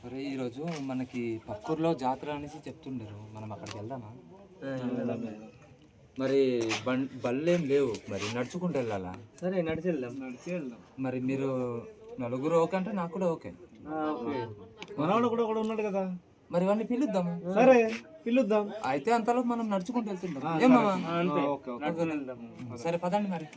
అరే ఈరోజు మనకి పక్కూరులో జాతర అనేసి చెప్తుండరు, మనం అక్కడికి వెళ్దామా? మరి బళ్ళు ఏం లేవు, మరి నడుచుకుంటూ వెళ్ళాలా? సరే నడిచి వెళ్దాం. మరి మీరు నలుగురు ఓకే అంటే నాకు కూడా ఓకే. మనవాడు కూడా ఒకడు ఉన్నాడు కదా, మరి వాడిని పిలుద్దాం. సరే పిలుద్దాం. అయితే అంతలో మనం నడుచుకుంటూ వెళ్తుంటాం. సరే పదండి మరి.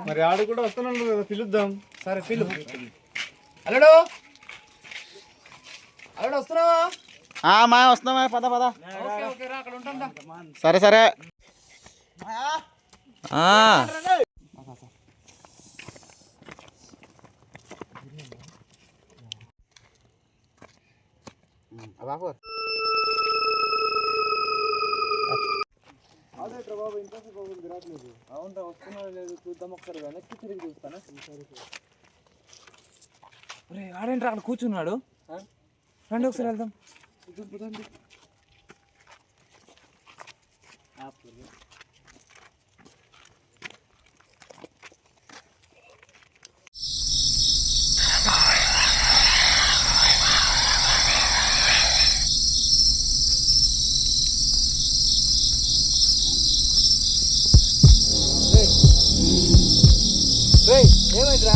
మరి ఆడు కూడా వస్తున్నాడు కదా, పిలుద్దాం. సరే పిలు. అల్లుడు అల్లుడు వస్తున్నావా? మా వస్తున్నామా, పద పద. అక్కడ ఉంటాం. సరే సరే. బాబు అవును వస్తున్నాడు లేదు చూద్దాం ఒకసారి, వెనక్కి తిరిగి చూస్తానా? ఆడేంట్రా అక్కడ కూర్చున్నాడు, రండి ఒకసారి వెళ్దాం. ఏమైందిరా?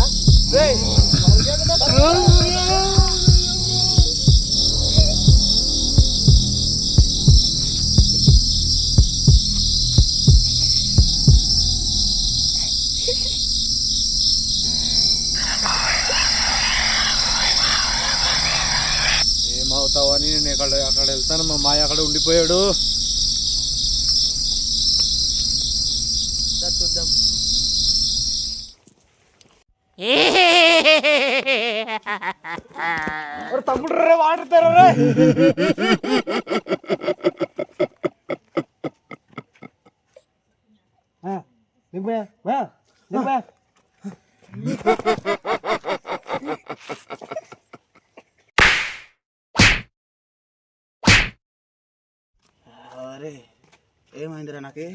ఏమవుతావని నేను అక్కడ వెళ్తాను, మా మాయ అక్కడ ఉండిపోయాడు. చూద్దాం. తమ్ముడు రే వాడుతారా రే. అరే ఏమైందిరా నాకు?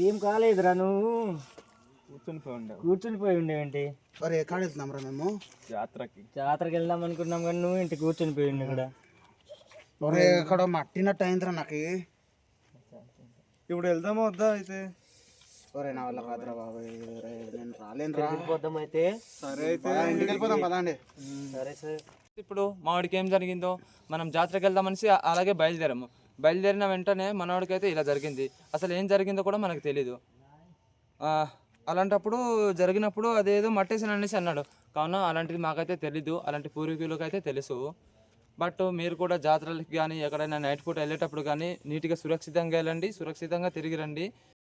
ఏం కాలేదురా, నువ్వు కూర్చుని పోయి ఉండేవేంటి? మరి ఎక్కడ వెళ్తున్నాం రా మేము? జాతరకి వెళ్దాం అనుకున్నాం కానీ నువ్వు ఇంటి కూర్చొని పోయి ఉండే ఇక్కడ. ఒరే ఇక్కడ మట్టినట్టు అయిందిరా నాకు. ఇప్పుడు వెళ్దామా వద్దా? అయితే ఒరే నా వల్ల కాదురా బాబు, నేను రాలేనురా. పోద్దాం అయితే. సరే అయితే ఇంటికి వెళ్ళిపోదాం పదా అండి. సరే సరే. ఇప్పుడు మావాడికి ఏం జరిగిందో, మనం జాతరకి వెళ్దామనేసి అలాగే బయలుదేరాము. బయలుదేరిన వెంటనే మనవాడికైతే ఇలా జరిగింది. అసలు ఏం జరిగిందో కూడా మనకు తెలీదు. అలాంటప్పుడు జరిగినప్పుడు అదేదో మట్టేసాను అనేసి అన్నాడు. కావున అలాంటిది మాకైతే తెలీదు, అలాంటి పూర్వీకులకు అయితే తెలుసు. బట్ మీరు కూడా జాతరలకి కానీ ఎక్కడైనా నైట్ పూట వెళ్ళేటప్పుడు కానీ నీట్గా సురక్షితంగా వెళ్ళండి, సురక్షితంగా తిరిగి రండి.